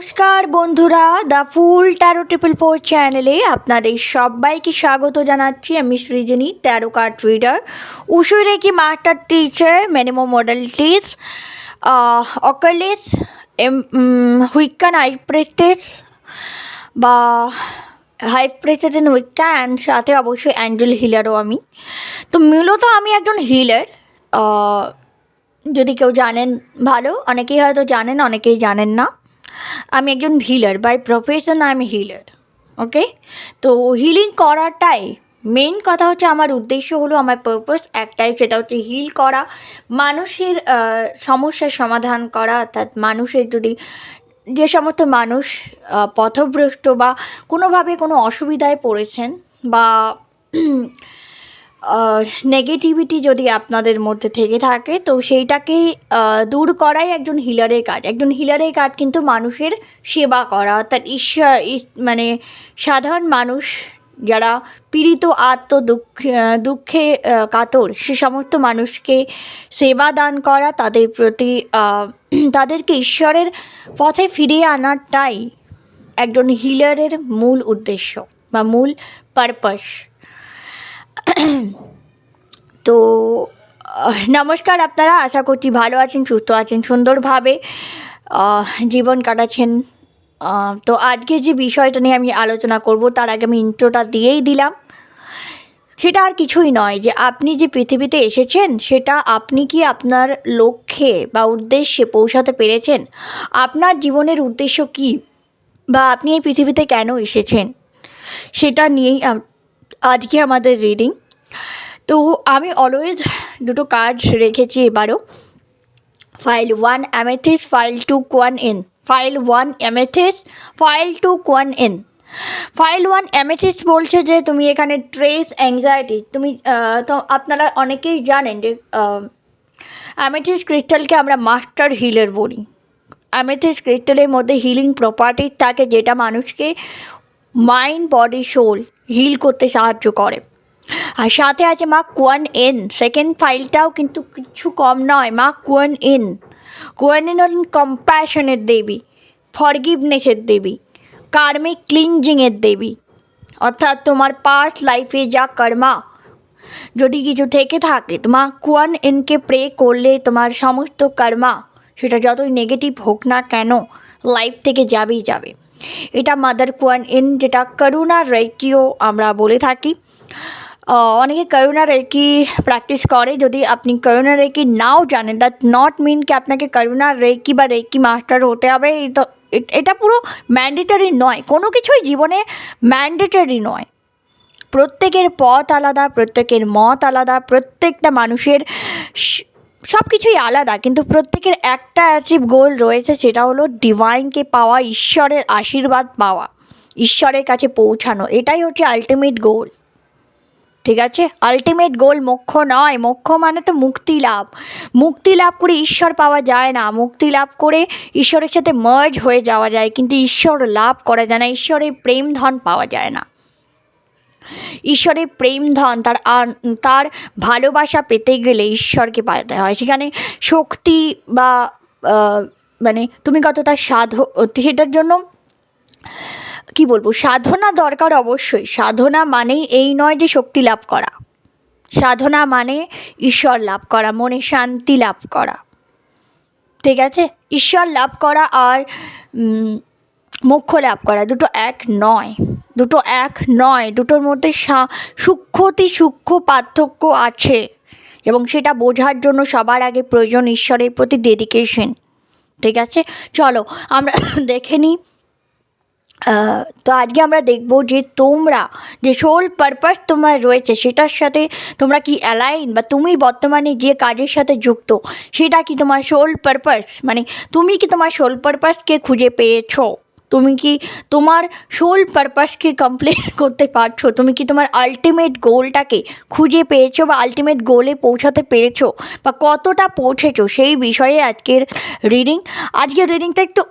নমস্কার বন্ধুরা, the fool tarot triple four চ্যানেলে আপনাদের সবাইকে স্বাগত জানাচ্ছি। আমি Srijani, tarot card reader, Usui reiki master teacher, minimum modalities, অকালিস, হুইকান হাই প্রেস্টেস বা হাই প্রেস্টেস ইন হুইকান, সাথে অবশ্যই অ্যাঞ্জেল হিলারও আমি। তো মূলত আমি একজন হিলার। যদি কেউ জানেন ভালো, অনেকেই হয়তো জানেন, অনেকেই জানেন না। আমি একজন healer, by profession I am healer. Okay, তো হিলিং করাটাই মেন কথা হচ্ছে। আমার উদ্দেশ্য হলো, আমার পারপাস একটাই, সেটা হচ্ছে হিল করা, মানুষের সমস্যার সমাধান করা। অর্থাৎ মানুষের যদি যে সমস্ত মানুষ পথভ্রষ্ট বা কোনোভাবে কোনো অসুবিধায় পড়েছেন বা নেগেটিভিটি যদি আপনাদের মধ্যে থেকে থাকে, তো সেইটাকে দূর করাই একজন হিলারের কাজ। একজন হিলারের কাজ কিন্তু মানুষের সেবা করা, অর্থাৎ মানে সাধারণ মানুষ যারা পীড়িত দুঃখে কাতর, সে সমস্ত মানুষকে সেবা দান করা, তাদের প্রতি তাদেরকে ঈশ্বরের পথে ফিরিয়ে আনাটাই একজন হিলারের মূল উদ্দেশ্য বা মূল পারপাস। তো নমস্কার, আপনারা আশা করছি ভালো আছেন, সুস্থ আছেন, সুন্দরভাবে জীবন কাটাচ্ছেন। তো আজকে যে বিষয়টা নিয়ে আমি আলোচনা করব, তার আগে আমি ইন্ট্রোটা দিয়েই দিলাম। সেটা আর কিছুই নয় যে আপনি যে পৃথিবীতে এসেছেন, সেটা আপনি কি আপনার লক্ষ্যে বা উদ্দেশ্যে পৌঁছাতে পেরেছেন? আপনার জীবনের উদ্দেশ্য কী, বা আপনি এই পৃথিবীতে কেন এসেছেন, সেটা নিয়েই আজকে আমাদের রিডিং। তো আমি অলওয়েজ দুটো কার্ড রেখেছি এবারও। File 1 amethyst, file 2 Quan Yin. File 1 amethyst, file 2 Quan Yin. File 1 amethyst বলছে যে তুমি এখানে স্ট্রেস, অ্যাংজাইটি, তুমি তো আপনারা অনেকেই জানেন যে অ্যামেথিস্ট ক্রিস্টালকে আমরা মাস্টার হিলার বলি। অ্যামেথিস্ট ক্রিস্টালের মধ্যে হিলিং প্রপার্টিস থাকে, যেটা মানুষকে মাইন্ড, বডি, সোল হিল করতে সাহায্য করে। আর সাথে আছে মা কোয়ান ইন। সেকেন্ড ফাইলটাও কিন্তু কিছু কম নয়। মা কোয়ান ইন, কোয়ান ইন হলেন কম্প্যাশনের দেবী, ফরগিভনেসের দেবী, কার্মিক ক্লিনজিংয়ের দেবী। অর্থাৎ তোমার পাস্ট লাইফে যা কর্মা যদি কিছু থেকে থাকে, মা কোয়ান ইনকে প্রে করলে তোমার সমস্ত কর্মা, সেটা যতই নেগেটিভ হোক না কেন, লাইফ থেকে যাবেই যাবে। এটা মাদার কোয়ান ইন, যেটা করুণা রেকিও আমরা বলে থাকি। অনেকে করুণা রেকি প্র্যাকটিস করে। যদি আপনি করুণা রেকি নাও জানেন, দ্যাট নট মিন কি আপনাকে করুণা রেকি বা রেকি মাস্টার হতে হবে। তো এটা পুরো ম্যান্ডেটরি নয়, কোনো কিছুই জীবনে ম্যান্ডেটরি নয়। প্রত্যেকের পথ আলাদা, প্রত্যেকের মত আলাদা, প্রত্যেকটা মানুষের সব কিছুই আলাদা, কিন্তু প্রত্যেকের একটা অ্যাচিভ গোল রয়েছে, সেটা হলো ডিভাইনকে পাওয়া, ঈশ্বরের আশীর্বাদ পাওয়া, ঈশ্বরের কাছে পৌঁছানো। এটাই হচ্ছে আলটিমেট গোল। ঠিক আছে, আলটিমেট গোল মোক্ষ নয়। মোক্ষ মানে তো মুক্তি লাভ। মুক্তি লাভ করে ঈশ্বর পাওয়া যায় না। মুক্তি লাভ করে ঈশ্বরের সাথে মার্জ হয়ে যাওয়া যায়, কিন্তু ঈশ্বর লাভ করা যায় না। ঈশ্বরের প্রেম ধন পাওয়া যায় না। ঈশ্বরের প্রেম ধন, তার ভালোবাসা পেতে গেলে ঈশ্বরকে পাতে হয়। সেখানে শক্তি বা মানে তুমি কতটা সেটার জন্য কি বলবো, সাধনা দরকার অবশ্যই। সাধনা মানেই এই নয় যে শক্তি লাভ করা। সাধনা মানে ঈশ্বর লাভ করা, মনে শান্তি লাভ করা। ঠিক আছে, ঈশ্বর লাভ করা আর মোক্ষ লাভ করা দুটো এক নয়। দুটো এক নয়, দুটোর মধ্যে সূক্ষ্ম পার্থক্য আছে, এবং সেটা বোঝার জন্য সবার আগে প্রয়োজন ঈশ্বরের প্রতি ডেডিকেশন। ঠিক আছে, চলো আমরা দেখে নিই। তো আজকে আমরা দেখব যে তোমরা যে সোল পারপাস তোমার রয়েছে, সেটার সাথে তোমরা কি অ্যালাইন, বা তুমি বর্তমানে যে কাজের সাথে যুক্ত, সেটা কি তোমার সোল পারপাস। মানে তুমি কি তোমার সোল পারপাসকে খুঁজে পেয়েছো? তুমি কি তোমার সোল পারপাসকে কমপ্লিট করতে পারছো? তুমি কি তোমার আলটিমেট গোলটাকে খুঁজে পেয়েছো, বা আলটিমেট গোলে পৌঁছাতে পেরেছো, বা কতটা পৌঁছেছো, সেই বিষয়ে আজকের রিডিং। আজকের রিডিংটা একটু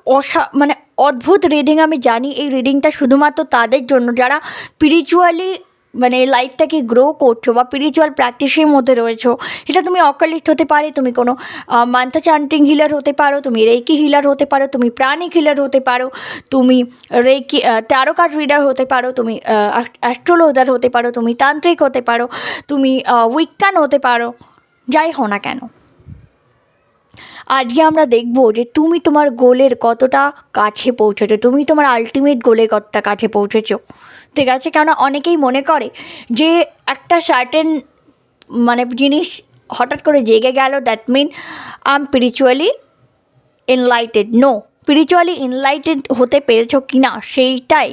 অদ্ভুত রিডিং। আমি জানি এই রিডিংটা শুধুমাত্র তাদের জন্য যারা স্পিরিচুয়ালি মানে লাইফটাকে গ্রো করছো বা স্পিরিচুয়াল প্র্যাকটিসের মধ্যে রয়েছো, সেটা তুমি অকালিস্ট হতে পারে, তুমি কোনো মান্ত্র চান্টিং হিলার হতে পারো, তুমি রেকি হিলার হতে পারো, তুমি প্রাণিক হিলার হতে পারো, তুমি রেকি ট্যারো কার্ড রিডার হতে পারো, তুমি অ্যাস্ট্রোলজার হতে পারো, তুমি তান্ত্রিক হতে পারো, তুমি উইজ্ঞান হতে পারো, যাই হও না কেন, আজকে আমরা দেখব যে তুমি তোমার গোলের কতটা কাছে পৌঁছেছো, তুমি তোমার আলটিমেট গোলে কতটা কাছে পৌঁছেছো। ঠিক আছে, কেননা অনেকেই মনে করে যে একটা সার্টেন মানে জিনিস হঠাৎ করে জেগে গেল, that mean I am spiritually enlightened. No, spiritually enlightened হতে পেরেছো কি না সেইটাই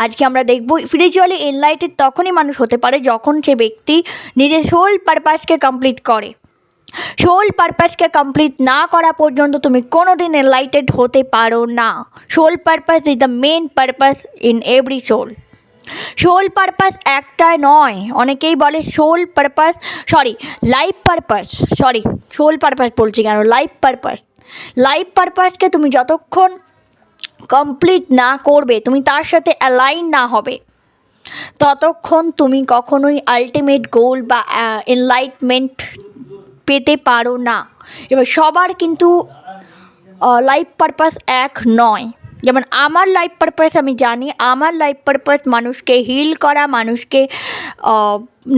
আজকে আমরা দেখব। স্পিরিচুয়ালি এনলাইটেড তখনই মানুষ হতে পারে যখন সে ব্যক্তি নিজের সোল পারপাসকে কমপ্লিট করে। সোল পারপাসকে কমপ্লিট না করা পর্যন্ত তুমি কোনো দিন এনলাইটেড হতে পারো না। Soul purpose is the main purpose in every soul. Soul purpose একটাই নয়, অনেকেই বলে soul purpose, life purpose, soul purpose বলছি কেন, লাইফ পারপাস। লাইফ পারপাসকে তুমি যতক্ষণ কমপ্লিট না করবে, তুমি তার সাথে অ্যালাইন না হবে, ততক্ষণ তুমি কখনোই আলটিমেট গোল বা এনলাইটমেন্ট পেতে পারো না। এবার সবার কিন্তু লাইফ পারপাস এক নয়। যেমন আমার লাইফ পারপাস, আমি জানি আমার লাইফ পারপাস মানুষকে হিল করা, মানুষকে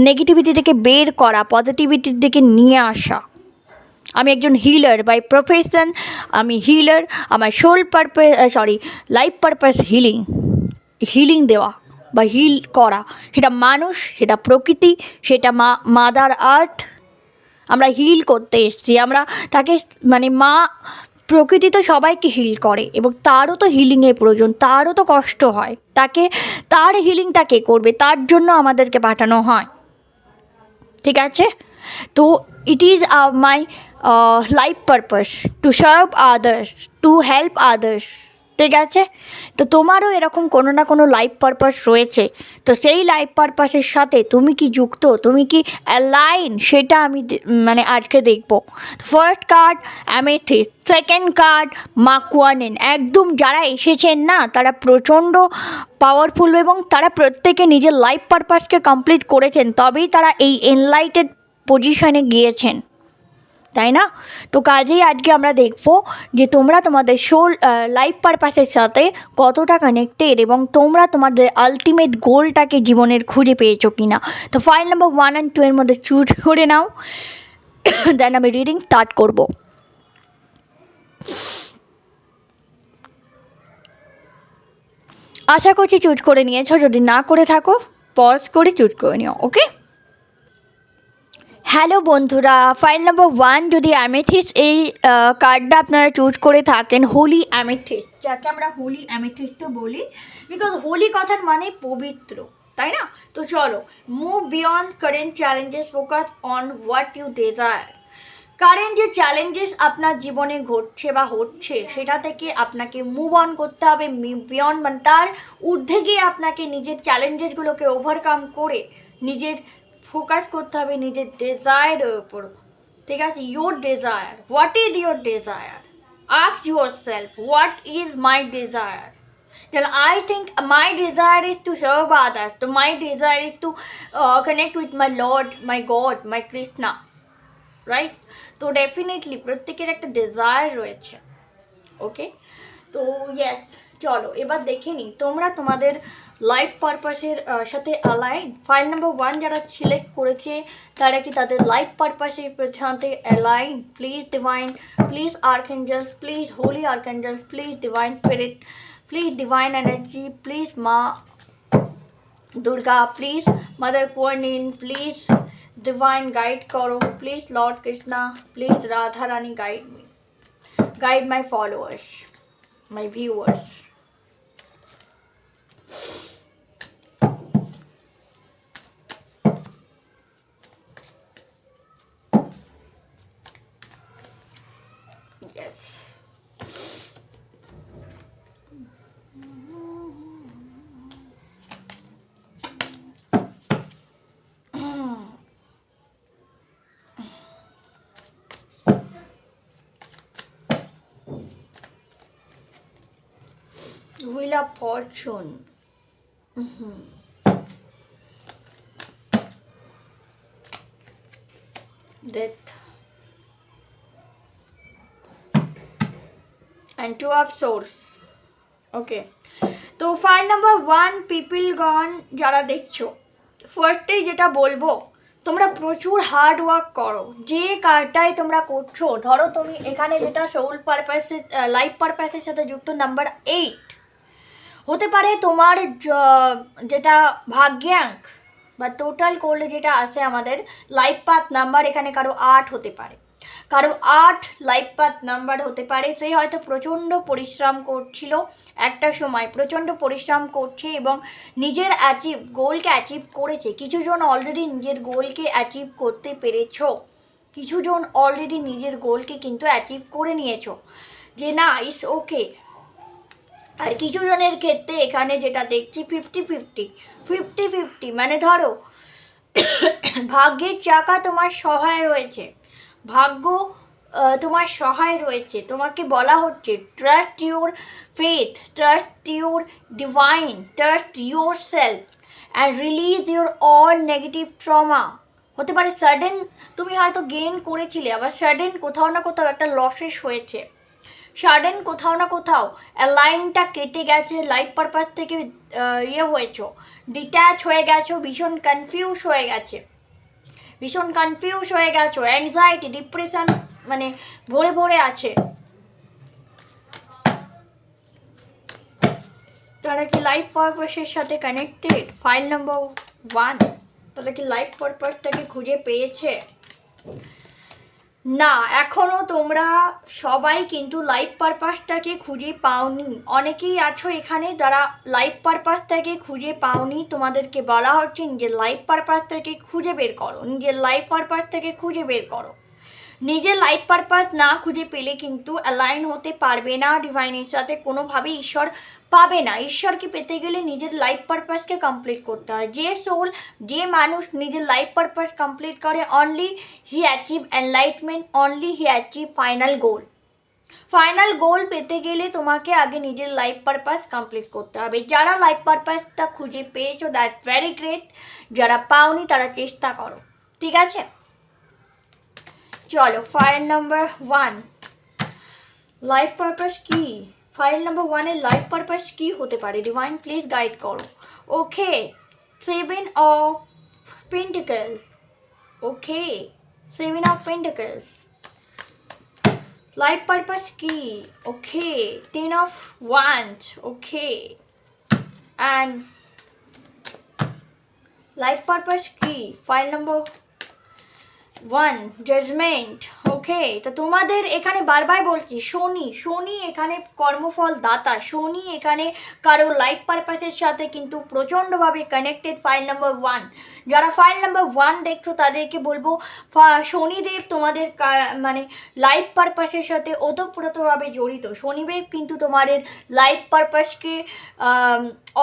নেগেটিভিটি থেকে বের করা, পজিটিভিটির দিকে নিয়ে আসা। আমি একজন হিলার বাই প্রফেশন, আমি হিলার। আমার soul purpose life purpose healing দেওয়া বা হিল করা, সেটা মানুষ, সেটা প্রকৃতি, সেটা মাদার আর্থ। আমরা হিল করতে এসেছি, আমরা তাকে মানে প্রকৃতি তো সবাইকে হিল করে এবং তারও তো হিলিংয়ের প্রয়োজন, তারও তো কষ্ট হয়, তার হিলিংটা কে করবে, তার জন্য আমাদেরকে পাঠানো হয়। ঠিক আছে, তো it is my life purpose to serve others, to help others. ঠিক আছে, তো তোমারও এরকম কোনো না কোনো লাইফ পারপাস রয়েছে। তো সেই লাইফ পারপাসের সাথে তুমি কি যুক্ত, তুমি কি অ্যালাইন, সেটা আমি মানে আজকে দেখব। First card amethyst, second card মাকুয়ানেন। একদম যারা এসেছেন না, তারা প্রচণ্ড পাওয়ারফুল এবং তারা প্রত্যেকে নিজের লাইফ পারপাসকে কমপ্লিট করেছেন, তবেই তারা এই এনলাইটেড পজিশনে গিয়েছেন, তাই না? তো কাজেই আজকে আমরা দেখব যে তোমরা তোমাদের সোল লাইফ পারপাসের সাথে কতটা কানেক্টেড এবং তোমরা তোমাদের আলটিমেট গোলটাকে জীবনের খুঁজে পেয়েছো কি না। তো ফাইল নাম্বার 1 আর 2 এর মধ্যে চুজ করে নাও, দেন আমি রিডিং স্টার্ট করব। আশা করছি চুজ করে নিয়েছো, যদি না করে থাকো পজ করে চুজ করে নিও। ওকে, হ্যালো বন্ধুরা, ফাইল নাম্বার 1 যদি অ্যামেথিস্ট এই কার্ডটা আপনারা চুজ করে থাকেন, হোলি অ্যামেথিস্ট, যাকে আমরা হোলি অ্যামেথিস্টও বলি, বিকজ হোলি কথার মানে পবিত্র, তাই না? তো চলো, move beyond current challenges, focus on what you desire. Current যে চ্যালেঞ্জেস আপনার জীবনে ঘটছে বা হচ্ছে, সেটা থেকে আপনাকে মুভ অন করতে হবে, বিয়ন্ড মানে তার ঊর্ধ্বে গিয়ে আপনাকে নিজের চ্যালেঞ্জেসগুলোকে ওভারকাম করে নিজের ফোকাস করতে হবে নিজের ডিজায়ারের ওপর। ঠিক আছে, your desire, what is your desire, ask your self what is my desire. Then I think my desire is to serve others. So my desire is to connect with my Lord, my God, my Krishna. Right? তো definitely প্রত্যেকের একটা desire রয়েছে। ওকে, তো yes, চলো এবার দেখে নিই তোমরা তোমাদের লাইফ পারপাসের সাথে অ্যালাইন। ফাইল নাম্বার 1 যারা সিলেক্ট করেছে তারা কি তাদের লাইফ পারপাসের সাথে align? Please divine, please archangels, please holy archangels, please divine spirit, please divine energy, please মা Durga, please mother Quan Yin, please divine guide करो, please lord Krishna, please Radha Rani guide me, guide my followers, my viewers. Yes, Wheel of Fortune, Death and Two of Swords. Okay, তো file number 1 people গন যারা দেখছো, ফার্স্টেই যেটা বলবো, তোমরা প্রচুর হার্ড ওয়ার্ক করো। যে কাজটাই তোমরা করছো, ধরো তুমি এখানে যেটা সোল পারপাসে লাইফ পারপাসের সাথে যুক্ত নাম্বার 8 হতে পারে, তোমার যেটা ভাগ্যাঙ্ক বা টোটাল করলে যেটা আসে আমাদের লাইফ পাথ নাম্বার, এখানে কারো 8 হতে পারে, কারো 8 লাইফ পাথ নাম্বার হতে পারে। সে হয়তো প্রচণ্ড পরিশ্রম করছিল একটা সময়, প্রচণ্ড পরিশ্রম করছে এবং নিজের গোলকে অ্যাচিভ করেছে। কিছুজন অলরেডি নিজের গোলকে অ্যাচিভ করতে পেরেছো, কিছুজন অলরেডি নিজের গোলকে কিন্তু অ্যাচিভ করে নিয়েছো, যে না ইটস ওকে। আর কিছু জনের ক্ষেত্রে এখানে যেটা দেখছি 50-50 মানে ধরো ভাগ্যের চাকা তোমার সহায় রয়েছে, ভাগ্য তোমার সহায় রয়েছে। তোমাকে বলা হচ্ছে trust your faith, trust your divine, trust your self and release your all negative trauma. হতে পারে সাডেন তুমি হয়তো গেইন করেছিলে, আবার সাডেন কোথাও না কোথাও একটা লসেস হয়েছে, সাডেন কোথাও না কোথাও লাইনটা কেটে গেছে, লাইফ পারপাস থেকে হয়েছো, ডিট্যাচ হয়ে গেছো, ভীষণ কনফিউজ হয়ে গেছো, অ্যাংজাইটি ডিপ্রেশন মানে ভরে আছে। তারা কি লাইফ পারপাসের সাথে কানেক্টেড? ফাইল নাম্বার 1 তারা কি লাইফ পারপাসটাকে খুঁজে পেয়েছে? না, এখনও তোমরা সবাই কিন্তু লাইফ পারপাসটাকে খুঁজে পাওনি। অনেকেই আছো এখানে যারা লাইফ পারপাসটাকে খুঁজে পাওনি। তোমাদেরকে বলা হচ্ছে নিজের লাইফ পারপাসটাকে খুঁজে বের করো, নিজের লাইফ পারপাসটাকে খুঁজে বের করো। নিজের লাইফ পারপাস না খুঁজে পেলে কিন্তু অ্যালাইন হতে পারবে না ডিভাইনের সাথে, কোনোভাবেই ঈশ্বর পাবে না। ঈশ্বরকে পেতে গেলে নিজের লাইফ পারপাসকে কমপ্লিট করতে হয়। যে সোল, যে মানুষ নিজের লাইফ পারপাস কমপ্লিট করে, only he achieve enlightenment, only he achieve final goal. Final goal পেতে গেলে তোমাকে আগে নিজের লাইফ পারপাস কমপ্লিট করতে হবে। যারা লাইফ পারপাসটা খুঁজে পেয়েছো দ্যাটস ভেরি গ্রেট, যারা পাওনি তারা চেষ্টা করো, ঠিক আছে? চলো ফাইল নাম্বার 1 লাইফ পারপাস কি? ফাইল নাম্বার 1 এর লাইফ পারপাস কি হতে পারে? ডিভাইন প্লিজ গাইড করো। ওকে, 7 of pentacles, okay 7 of pentacles, life purpose কি? ওকে 10 of wands, okay and life purpose কি? ফাইল নাম্বার 1 জাজমেন্ট, ওকে। তো তোমাদের এখানে বারবার বলছি, শনি এখানে কর্মফল দাতা, শনি এখানে কারো লাইফ পারপাসের সাথে কিন্তু প্রচণ্ডভাবে কানেক্টেড। ফাইল নাম্বার 1 যারা ফাইল নাম্বার 1 দেখছো তাদেরকে বলবো শনিদেব তোমাদের মানে লাইফ পারপাসের সাথে ওতপ্রোতভাবে জড়িত। শনিদেব কিন্তু তোমাদের লাইফ পারপাসকে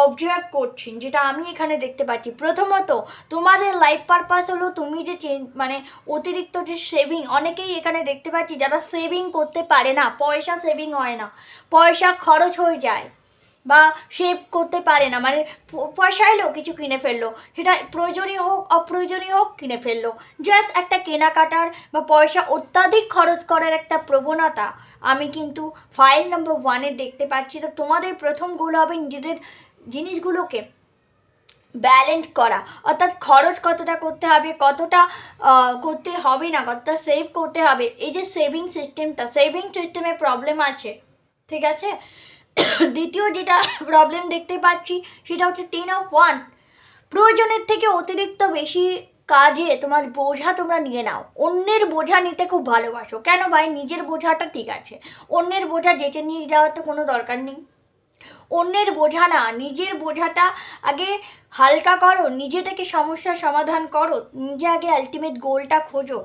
অবজার্ভ করছেন, যেটা আমি এখানে দেখতে পাচ্ছি। প্রথমত তোমাদের লাইফ পারপাস হলো তুমি যে মানে অতিরিক্ত যে সেভিং, অনেকেই এখানে দেখতে পাচ্ছি যারা সেভিং করতে পারে না, পয়সা সেভিং হয় না, পয়সা খরচ হয়ে যায় বা সেভ করতে পারে না, মানে পয়সা এলো কিছু কিনে ফেললো, সেটা প্রয়োজনীয় হোক অপ্রয়োজনীয় হোক কিনে ফেললো, জাস্ট একটা কেনাকাটার বা পয়সা অত্যাধিক খরচ করার একটা প্রবণতা আমি কিন্তু ফাইল নাম্বার 1 দেখতে পাচ্ছি। তো তোমাদের প্রথম গোল হবে নিজেদের জিনিসগুলোকে ব্যালেন্স করা, অর্থাৎ খরচ কতটা করতে হবে, কতটা করতে হবে না, কতটা সেভ করতে হবে। এই যে সেভিং সিস্টেমে প্রবলেম আছে, ঠিক আছে? দ্বিতীয় যেটা প্রবলেম দেখতে পাচ্ছি সেটা হচ্ছে 10 অফ ওয়ান, প্রয়োজনের থেকে অতিরিক্ত বেশি কাজে তোমার বোঝা তোমরা নিয়ে নাও। অন্যের বোঝা নিতে খুব ভালোবাসো, কেন ভাই? নিজের বোঝাটা ঠিক আছে, অন্যের বোঝা যেচে নিয়ে যাওয়ার তো কোনো দরকার নেই। অন্যের বোঝা না, নিজের বোঝাটা আগে হালকা করো, নিজেটাকে সমস্যার সমাধান করো, নিজে আগে আলটিমেট গোলটা খোঁজো।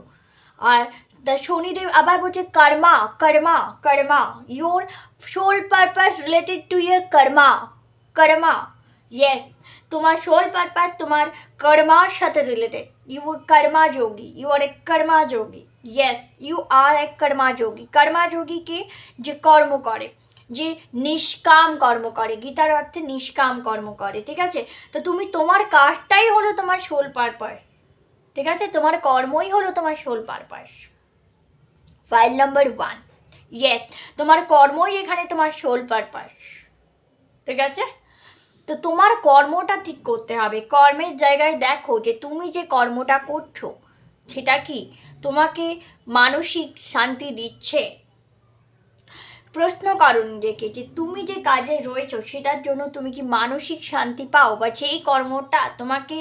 আর শনিদেব আবার বলছে karma karma karma, your soul purpose related to your karma, yes তোমার সোল পারপাস তোমার কর্মার সাথে related. You karma yogi, you are a karma yogi, yes you are a karma yogi. Karma যোগীকে যে কর্ম করে, যে নিষ্কাম কর্ম করে, গীতার অর্থে নিষ্কাম কর্ম করে, ঠিক আছে? তো তুমি তোমার কাজটাই হলো তোমার সোল পারপাস, ঠিক আছে, তোমার কর্মই হলো তোমার soul purpose. File number 1, yes, তোমার কর্মই এখানে তোমার সোল পারপাস। ঠিক আছে, তো তোমার কর্মটা ঠিক করতে হবে। কর্মের জায়গায় দেখো যে তুমি যে কর্মটা করছো সেটা কি তোমাকে মানসিক শান্তি দিচ্ছে। প্রশ্ন করো নিজেকে যে তুমি যে কাজে রয়েছো সেটার জন্য তুমি কি মানসিক শান্তি পাও, বা যেই কর্মটা তোমাকে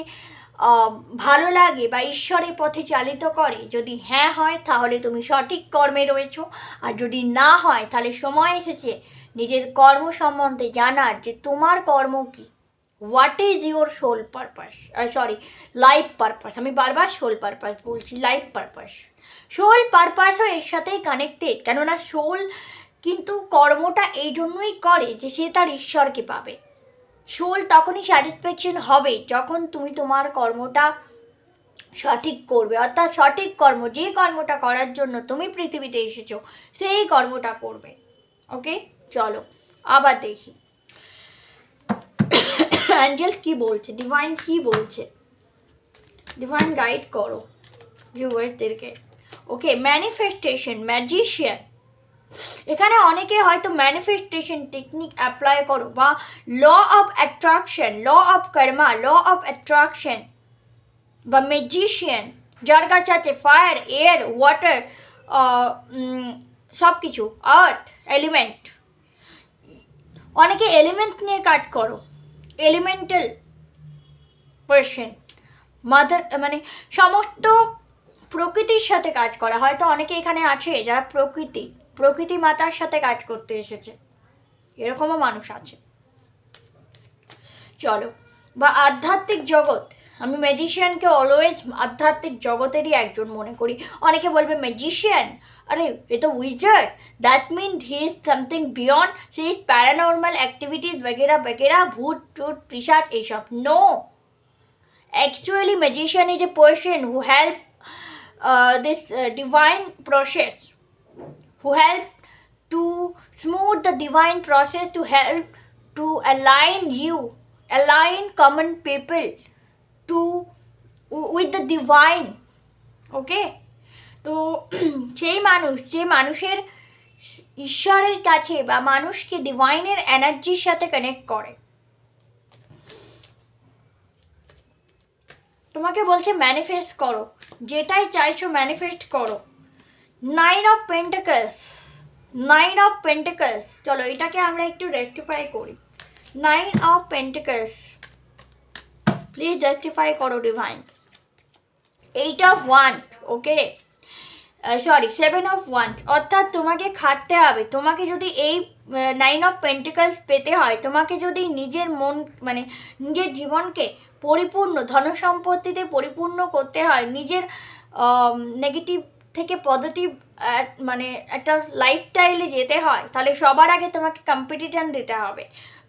ভালো লাগে বা ঈশ্বরের পথে চালিত করে। যদি হ্যাঁ হয় তাহলে তুমি সঠিক কর্মে রয়েছো, আর যদি না হয় তাহলে সময় এসেছে নিজের কর্ম সম্বন্ধে জানার যে তোমার কর্ম কি, what is your soul purpose, life purpose. আমি বারবার সোল পারপাস বলছি, লাইফ পারপাস। সোল পারপাসও এর সাথেই কানেক্টেড, কেননা সোল কিন্তু কর্মটা এই জন্যই করে যে সে তার ঈশ্বরকে পাবে। সোল তখনই স্যাটিসফ্যাকশন হবে যখন তুমি তোমার কর্মটা সঠিক করবে, অর্থাৎ সঠিক কর্ম, যে কর্মটা করার জন্য তুমি পৃথিবীতে এসেছো সেই কর্মটা করবে। ওকে, চলো আবার দেখি অ্যাঞ্জেল কি বলছে, ডিভাইন কি বলছে। ডিভাইন গাইড করো ভিউয়ারদেরকে। ওকে, ম্যানিফেস্টেশন, ম্যাজিশিয়ান। এখানে অনেকে হয়তো ম্যানিফেস্টেশন টেকনিক অ্যাপ্লাই করো, বা law of attraction, law of karma, law of attraction, বা ম্যাজিশিয়ান, যার কাছে আছে ফায়ার, এয়ার, ওয়াটার, সব কিছু, আর্থ, এলিমেন্ট। অনেকে এলিমেন্ট নিয়ে কাজ করো, এলিমেন্টাল পার্সন, মাদার, মানে সমস্ত প্রকৃতির সাথে কাজ করা। হয়তো অনেকে এখানে আছে যারা প্রকৃতি মাতার সাথে কাজ করতে এসেছে, এরকমও মানুষ আছে। চলো, বা আধ্যাত্মিক জগৎ। আমি ম্যাজিশিয়ানকে অলওয়েজ আধ্যাত্মিক জগতেরই একজন মনে করি। অনেকে বলবে ম্যাজিশিয়ান, আরে এ তো wizard, that mean he is something beyond, she is paranormal activities বগেরা বগেরা, ভূত টুত পিশাচ এইসব। No, actually magician is a person who help this divine process, who help to smooth the divine process, to help to align common people to with the divine. ওকে, তো সেই মানুষ যে মানুষের ঈশ্বরের কাছে বা মানুষকে ডিভাইনের এনার্জির সাথে কানেক্ট করে। তোমাকে বলছে ম্যানিফেস্ট করো, যেটাই চাইছো ম্যানিফেস্ট করো। 9 অফ পেন্টাকলস, 9 অফ পেন্টাকলস। চলো এটাকে আমরা একটু রেক্টিফাই করি। 9 অফ পেন্টাকলস, প্লিজ রেক্টিফাই করো divine. 8 of wand, okay, 7 of wand. অর্থাৎ তোমাকে খাটতে হবে। তোমাকে যদি এই 9 অফ পেন্টিকলস পেতে হয়, তোমাকে যদি নিজের মন, মানে নিজের জীবনকে পরিপূর্ণ ধনসম্পত্তিতে পরিপূর্ণ করতে হয়, নিজের নেগেটিভ থেকে পজিটিভ মানে একটা লাইফস্টাইলে যেতে হয়, তাহলে সবার আগে তোমাকে কম্পিটিশন দিতে হবে।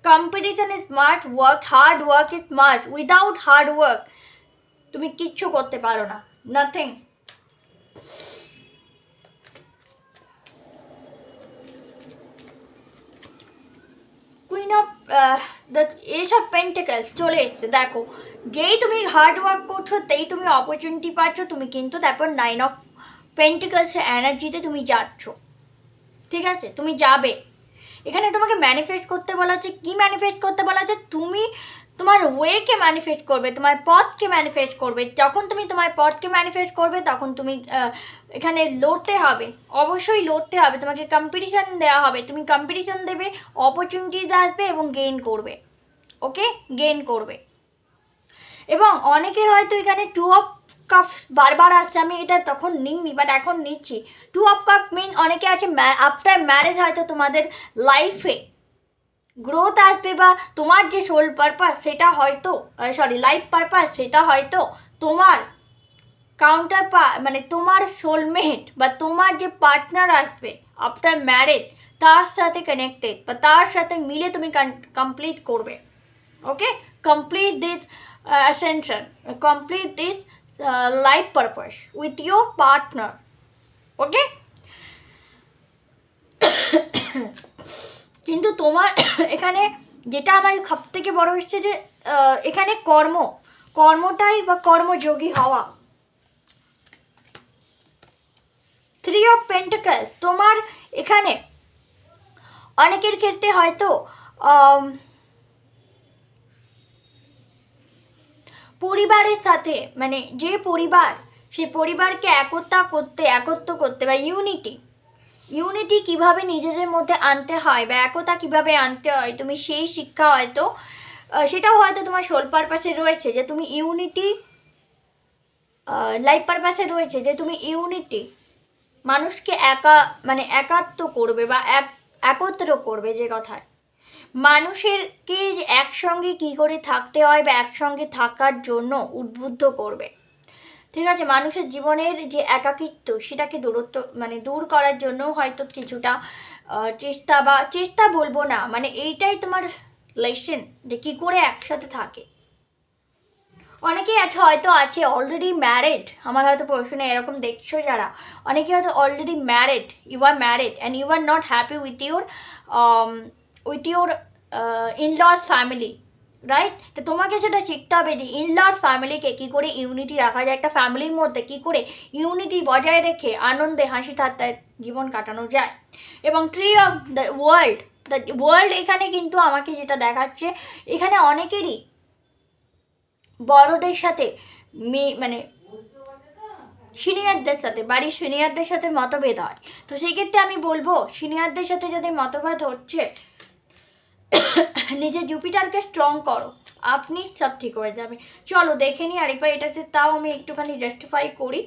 Competition is must, work, hard work is must. Without hard work তুমি কিচ্ছু করতে পারো না, nothing. Queen of ace of pentacles চলে এসছে। দেখো, যেই তুমি হার্ড ওয়ার্ক করছো তেই তুমি অপরচুনিটি পাচ্ছ, তুমি কিন্তু তারপর 9 অফ পেন্টিকলসের এনার্জিতে তুমি যাচ্ছ। ঠিক আছে, তুমি যাবে। এখানে তোমাকে ম্যানিফেস্ট করতে বলা হচ্ছে। কী ম্যানিফেস্ট করতে বলা হচ্ছে? তুমি তোমার ওয়েকে ম্যানিফেস্ট করবে, তোমার পথকে ম্যানিফেস্ট করবে। যখন তুমি তোমার পথকে ম্যানিফেস্ট করবে তখন তুমি এখানে লড়তে হবে, অবশ্যই লড়তে হবে। তোমাকে কম্পিটিশান দেওয়া হবে, তুমি কম্পিটিশান দেবে, অপরচুনিটিজ আসবে এবং গেইন করবে। ওকে, গেইন করবে। এবং অনেকের হয়তো এখানে 2 অফ কাপ বারবার আসছে, আমি এটা তখন নিইনি বাট এখন নিচ্ছি। 2 অফ কাপ মিন অনেকে আছে আফটার ম্যারেজ হয়তো তোমাদের লাইফে গ্রোথ আসবে, বা তোমার যে সোল পারপাস সেটা হয়তো লাইফ পারপাস সেটা হয়তো তোমার কাউন্টার মানে তোমার সোলমেট বা তোমার যে পার্টনার আসবে আফটার ম্যারেজ তার সাথে কানেক্টেড, বা তার সাথে মিলে তুমি কমপ্লিট করবে। Okay, complete this ascension, complete this life purpose with your partner. Okay, কিন্তু তোমার এখানে যেটা আমার সব থেকে বড় হচ্ছে যে এখানে কর্মটাই বা কর্মযোগী হওয়া, 3 অফ পেন্টাকলস, তোমার এখানে অনেকের ক্ষেত্রে হয়তো পরিবারের সাথে, মানে যে পরিবার, সেই পরিবারকে একত্র করতে বা ইউনিটি কিভাবে নিজেদের মধ্যে আনতে হয় বা একতা কিভাবে আনতে হয়, তুমি সেই শিক্ষা হয়তো সেটাও হয়তো তোমার সোল পারপাসে রয়েছে, যে তুমি ইউনিটি লাইফ পারপাসে রয়েছে, যে তুমি ইউনিটি মানুষকে একাত্ম করবে বা একত্র করবে, যে কথায় মানুষেরকে একসঙ্গে কি করে থাকতে হয় বা একসঙ্গে থাকার জন্য উদ্বুদ্ধ করবে। ঠিক আছে, মানুষের জীবনের যে একাকিত্ব সেটাকে দূর করার জন্য হয়তো কিছুটা চেষ্টা বলবো না, মানে এইটাই তোমার লেসন, যে কী করে একসাথে থাকে। অনেকেই হয়তো আছে অলরেডি ম্যারিড, আমার হয়তো প্রশ্নে এরকম দেখছো যারা, অনেকে হয়তো already married, you are married and you are not happy with your in-laws family, right? তো তোমাকে সেটা শিখতে হবে যে ইনলস ফ্যামিলিকে কী করে ইউনিটি রাখা যায়, একটা ফ্যামিলির মধ্যে কী করে ইউনিটি বজায় রেখে আনন্দে হাসি ঠাট্টায় জীবন কাটানো যায়। এবং 3 অফ দ্য ওয়ার্ল্ড এখানে কিন্তু আমাকে যেটা দেখাচ্ছে, এখানে অনেকেরই বড়দের সাথে মানে সিনিয়রদের সাথে, বাড়ির সিনিয়রদের সাথে মতভেদ হয়। তো সেই ক্ষেত্রে আমি বলবো, সিনিয়রদের সাথে যদি মতভেদ হচ্ছে, নিজে জুপিটারকে স্ট্রং করো, আপনি সব ঠিক হয়ে যাবে। চলো দেখে নিই আরেকবার এটাতে, তাও আমি একটুখানি জাস্টিফাই করি।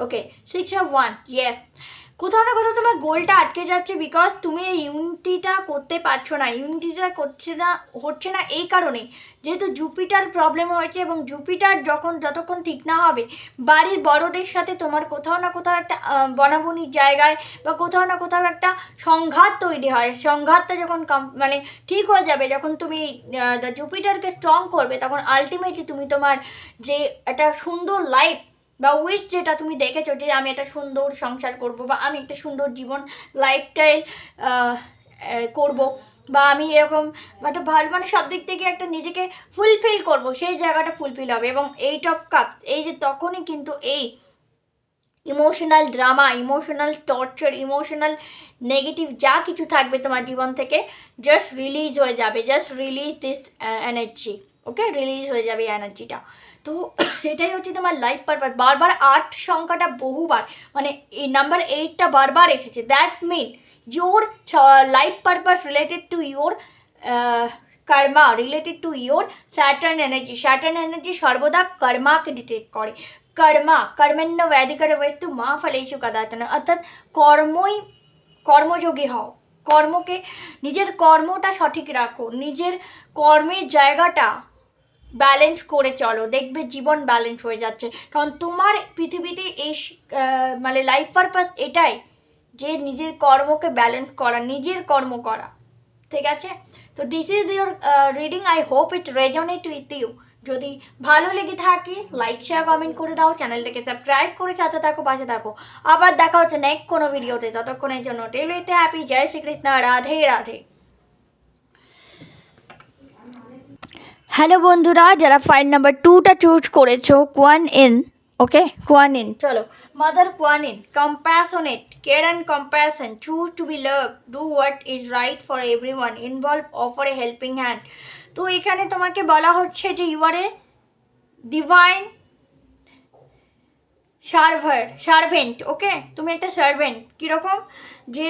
ওকে, 6 অফ ওয়ান, ইয়েস, কোথাও না কোথাও তোমার গোলটা আটকে যাচ্ছে, বিকজ তুমি এই ইউনিটিটা করতে পারছো না, হচ্ছে না এই কারণেই, যেহেতু জুপিটার প্রবলেম হয়েছে, এবং জুপিটার যতক্ষণ ঠিক না হবে, বাড়ির বড়দের সাথে তোমার কোথাও না কোথাও একটা বনাবনির জায়গায় বা কোথাও না কোথাও একটা সংঘাত তৈরি হয়। সংঘাতটা যখন ঠিক হয়ে যাবে, যখন তুমি জুপিটারকে স্ট্রং করবে, তখন আলটিমেটলি তুমি তোমার যে একটা সুন্দর লাইফ বা উইশ যেটা তুমি দেখেছো, যে আমি একটা সুন্দর সংসার করব বা আমি একটা সুন্দর জীবন লাইফস্টাইল করব, বা আমি এরকম একটা ভালো সব দিক থেকে একটা নিজেকে ফুলফিল করব, সেই জায়গাটা ফুলফিল হবে। এবং 8 অফ কাপস, এই যে তখনই কিন্তু এই emotional drama, emotional torture, emotional negative যা কিছু থাকবে তোমার জীবন থেকে, জাস্ট রিলিজ হয়ে যাবে, just release this energy. Okay, release হয়ে যাবে এনার্জিটা। তো এটাই হচ্ছে তোমার লাইফ পারপাস। বারবার 8 সংখ্যাটা বহুবার, এই নাম্বার 8টা বারবার এসেছে, that mean your life purpose related to your karma, related to your Saturn energy সর্বদা কর্মাকে ডিটেক্ট করে। কর্মেণ্য ব্যাধিকর বস্তু মা ফলেষু কদাচন, অর্থাৎ কর্মযোগী হও, কর্মকে, নিজের কর্মটা সঠিক রাখো, নিজের কর্মের জায়গাটা ব্যালেন্স করে চলো, দেখবে জীবন ব্যালেন্স হয়ে যাচ্ছে। কারণ তোমার পৃথিবীতে এই লাইফ পারপাস এটাই, যে নিজের কর্মকে ব্যালেন্স করা, নিজের কর্ম করা। ঠিক আছে, তো this is your reading, I hope it resonate with you. যদি ভালো লেগে থাকে লাইক শেয়ার কমেন্ট করে দাও, চ্যানেলটাকে সাবস্ক্রাইব করে সাথে থাকো, পাশে থাকো। আবার দেখা হচ্ছে নেক্সট কোনো ভিডিওতে, ততক্ষণের জন্য টেলওয়েতে হ্যাপি, জয় শ্রীকৃষ্ণ, রাধে রাধে। হ্যালো বন্ধুরা, যারা ফাইল নাম্বার 2টা চুজ করেছো, Quan Yin, okay, Quan Yin, চলো, mother Quan Yin, compassionate, care and compassion, choose to be love, do what is right for everyone, involve, offer a helping hand. তো এখানে তোমাকে বলা হচ্ছে যে you are a divine servant. Okay, তুমি একটা servant, কীরকম, যে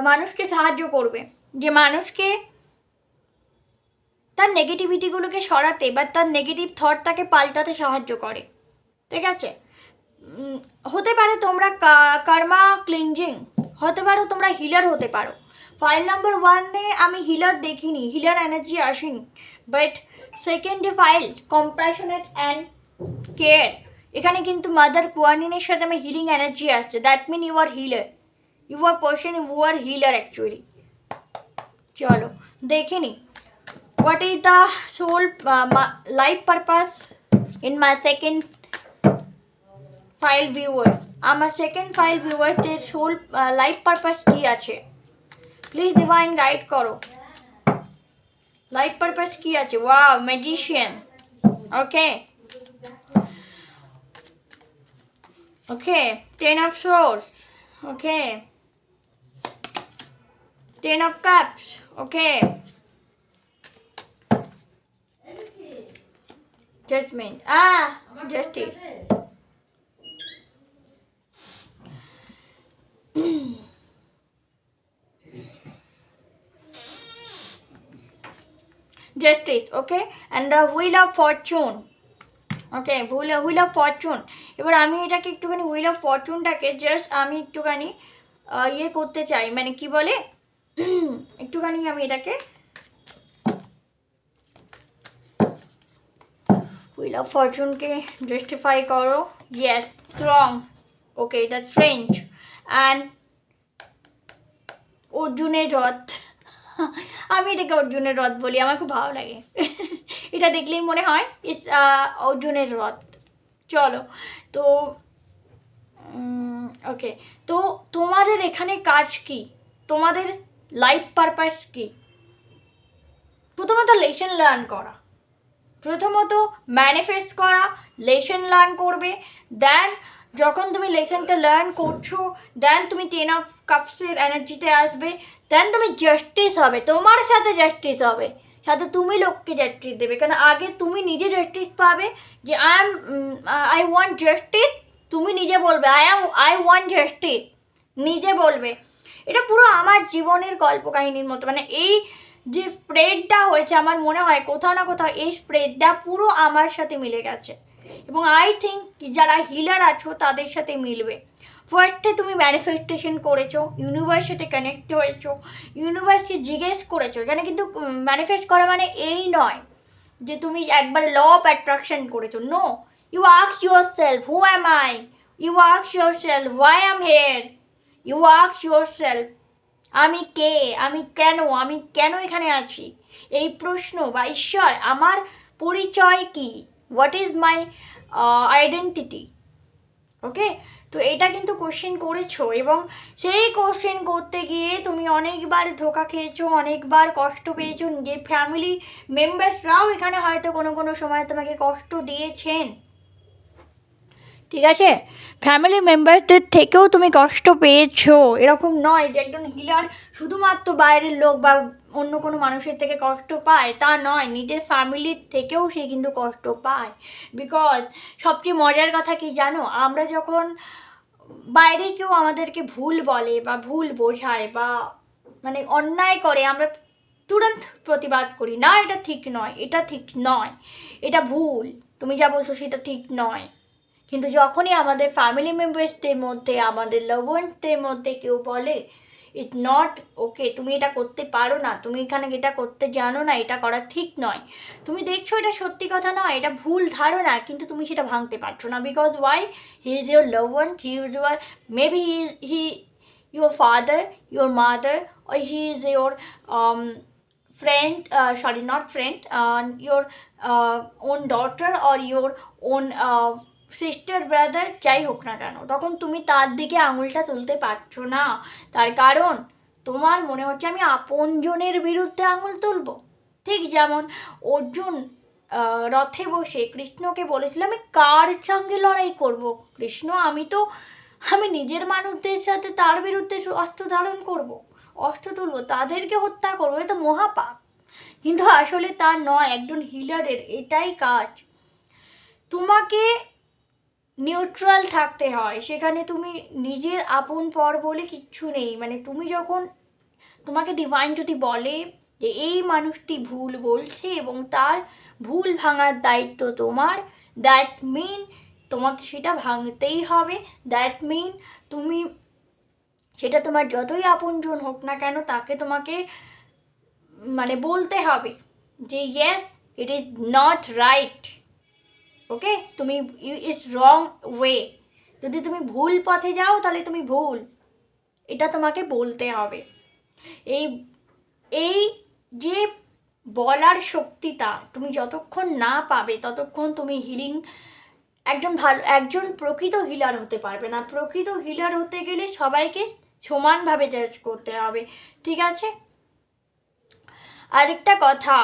মানুষকে সাহায্য করবে, যে মানুষকে তার নেগেটিভিটিগুলোকে সরাতে বা তার নেগেটিভ থটটাকে পাল্টাতে সাহায্য করে। ঠিক আছে, হতে পারে তোমরা কর্মা ক্লিনজিং, হতে পারো তোমরা হিলার হতে পারো। ফাইল নাম্বার 1-এ আমি হিলার দেখিনি, হিলার এনার্জি আসেনি, বাট সেকেন্ডে ফাইল কম্প্যাশনেট অ্যান্ড কেয়ার, এখানে কিন্তু মাদার কোয়ানিনের সাথে আমি হিলিং এনার্জি আসছে, that mean you are healer, you are person who are healer actually. চলো দেখে নি what is the soul life purpose in my second file viewer, আমার সেকেন্ড ফাইল ভিউয়ারদের সোল লাইফ পারপাস কী আছে, প্লিজ ডিভাইন গাইড করো, life purpose কী আছে। Wow, magician, okay, Okay, 10 of swords. Okay, 10 of cups. Okay, judgment. Justice. Justice. Okay, and the wheel of fortune. Okay wheel of Fortune. এবার আমি এটাকে একটুখানি wheel of ফরচুনটাকে just আমি একটুখানি ইয়ে করতে চাই, মানে কি বলে একটুখানি আমি এটাকে হুইল অফ ফরচুনকে জাস্টিফাই করো। Yes, strong. Okay, the strange and অর্জুনের রথ। আমি এটাকে অর্জুনের রথ বলি, আমার খুব ভালো লাগে। এটা দেখলেই মনে হয় ইস অর্জুনের রথ। চলো, তো ওকে, তো তোমাদের এখানে কাজ কি, তোমাদের লাইফ পারপাস কি? প্রথমত লেসন লার্ন করা, প্রথমত ম্যানিফেস্ট করা, লেসন লার্ন করবে। দেন যখন তুমি লেসনটা লার্ন করছো, দেন তুমি 10 অফ কাপসের এনার্জিতে আসবে। দেন তুমি জাস্টিস হবে, তোমার সাথে জাস্টিস হবে, সাথে তুমি লোককে জাস্টিস দেবে। কারণ আগে তুমি নিজে জাস্টিস পাবে যে আই ওয়ান্ট জাস্টিস, তুমি নিজে বলবে আই ওয়ান্ট জাস্টিস, নিজে বলবে। এটা পুরো আমার জীবনের গল্প কাহিনীর মতো, মানে এই যে স্প্রেডটা হয়েছে আমার মনে হয় কোথাও না কোথাও এই স্প্রেডটা পুরো আমার সাথে মিলে গেছে, এবং আই থিঙ্ক যারা হিলার আছো তাদের সাথে মিলবে। ফার্স্টে তুমি ম্যানিফেস্টেশন করেছো, ইউনিভার্সের সাথে কানেক্ট হয়েছো, ইউনিভার্সকে জিজ্ঞেস করেছো। এখানে কিন্তু ম্যানিফেস্ট করা মানে এই নয় যে তুমি একবার ল অফ অ্যাট্রাকশন করেছো। No, you ask yourself who am I, you ask yourself why am here, you ask yourself আমি কে, আমি কেন এখানে আছি, এই প্রশ্ন বা ঈশ্বর আমার পরিচয় কি, হোয়াট ইজ মাই আইডেন্টিটি। ওকে, তো এটা কিন্তু কোশ্চেন করেছো, এবং সেই কোশ্চেন করতে গিয়ে তুমি অনেকবার ধোকা খেয়েছো, অনেকবার কষ্ট পেয়েছো। নিজের ফ্যামিলি মেম্বার্সরাও এখানে হয়তো কোনো সময় তোমাকে কষ্ট দিয়েছেন, ঠিক আছে? ফ্যামিলি মেম্বারদের থেকেও তুমি কষ্ট পেয়েছো। এরকম নয় যে একজন হিলার শুধুমাত্র বাইরের লোক বা অন্য কোনো মানুষের থেকে কষ্ট পায়, তা নয়, নিজের ফ্যামিলির থেকেও সে কিন্তু কষ্ট পায়। বিকজ সবচেয়ে মজার কথা কি জানো, আমরা যখন বাইরে কেউ আমাদেরকে ভুল বলে বা ভুল বোঝায় বা মানে অন্যায় করে, আমরা তুরন্ত প্রতিবাদ করি, না এটা ঠিক নয়, এটা ঠিক নয়, এটা ভুল, তুমি যা বলছো সেটা ঠিক নয়। কিন্তু যখনই আমাদের ফ্যামিলি মেম্বার্সদের মধ্যে, আমাদের লাভ ওয়ান্সদের মধ্যে কেউ বলে ইট নট ওকে, তুমি এটা করতে পারো না, তুমি এখানে এটা করতে জানো না, এটা করা ঠিক নয়, তুমি দেখছো এটা সত্যি কথা নয়, এটা ভুল ধারণা, কিন্তু তুমি সেটা ভাঙতে পারছো না। Because Y, he is your love one, he is your maybe he your father, your mother, or he is your friend, sorry not friend, your own daughter or your own sister brother, যাই হোক না কেন, তখন তুমি তার দিকে আঙুলটা তুলতে পারছো না। তার কারণ তোমার মনে হচ্ছে আমি আপনজনের বিরুদ্ধে আঙুল তুলবো। ঠিক যেমন অর্জুন রথে বসে কৃষ্ণকে বলেছিল আমি কার সঙ্গে লড়াই করব কৃষ্ণ, আমি নিজের মানুষদের সাথে তার বিরুদ্ধে অস্ত্র ধারণ করব, অস্ত্র তুলবো, তাদেরকে হত্যা করবো, এটা মহাপাপ। কিন্তু আসলে তা নয়, একজন হিলারের এটাই কাজ। তোমাকে নিউট্রাল থাকতে হয়, সেখানে তুমি নিজের আপন পর বলে কিচ্ছু নেই। মানে তুমি যখন, তোমাকে ডিভাইন যদি বলে যে এই মানুষটি ভুল বলছে এবং তার ভুল ভাঙার দায়িত্ব তোমার, দ্যাট মিন তোমাকে সেটা ভাঙতেই হবে। দ্যাট মিন তুমি সেটা তোমার যতই আপনজন হোক না কেন, তাকে তোমাকে মানে বলতে হবে যে yes it is not right, okay, তুমি ইটস রং ওয়ে, যদি তুমি ভুল পথে যাও তাহলে তুমি ভুল, এটা তোমাকে বলতে হবে। এই এই যে বলার শক্তিটা তুমি যতক্ষণ না পাবে ততক্ষণ তুমি হিলিং একজন প্রকৃত হিলার হতে পারবে না। প্রকৃত হিলার হতে গেলে সবাইকে সমানভাবে জাজ করতে হবে, ঠিক আছে? আরেকটা কথা,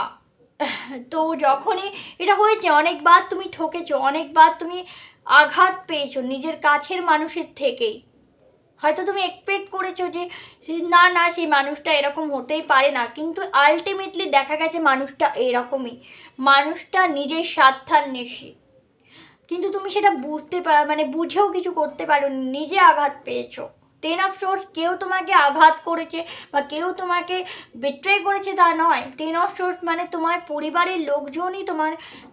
তো যখনই এটা হয়েছে, অনেকবার তুমি ঠকেছো, অনেকবার তুমি আঘাত পেয়েছো নিজের কাছের মানুষের থেকেই। হয়তো তুমি এক্সপেক্ট করেছো যে না না সেই মানুষটা এরকম হতেই পারে না, কিন্তু আলটিমেটলি দেখা গেছে মানুষটা এরকমই, মানুষটা নিজের স্বার্থান্বেষী। কিন্তু তুমি সেটা মানে বুঝেও কিছু করতে পারো, নিজে আঘাত পেয়েছো। টেন অফ সোর্স, কেউ তোমাকে আঘাত করেছে বা কেউ তোমাকে বিট্রে করেছে তা নয়। টেন অফ সোর্স মানে তোমার পরিবারের লোকজনই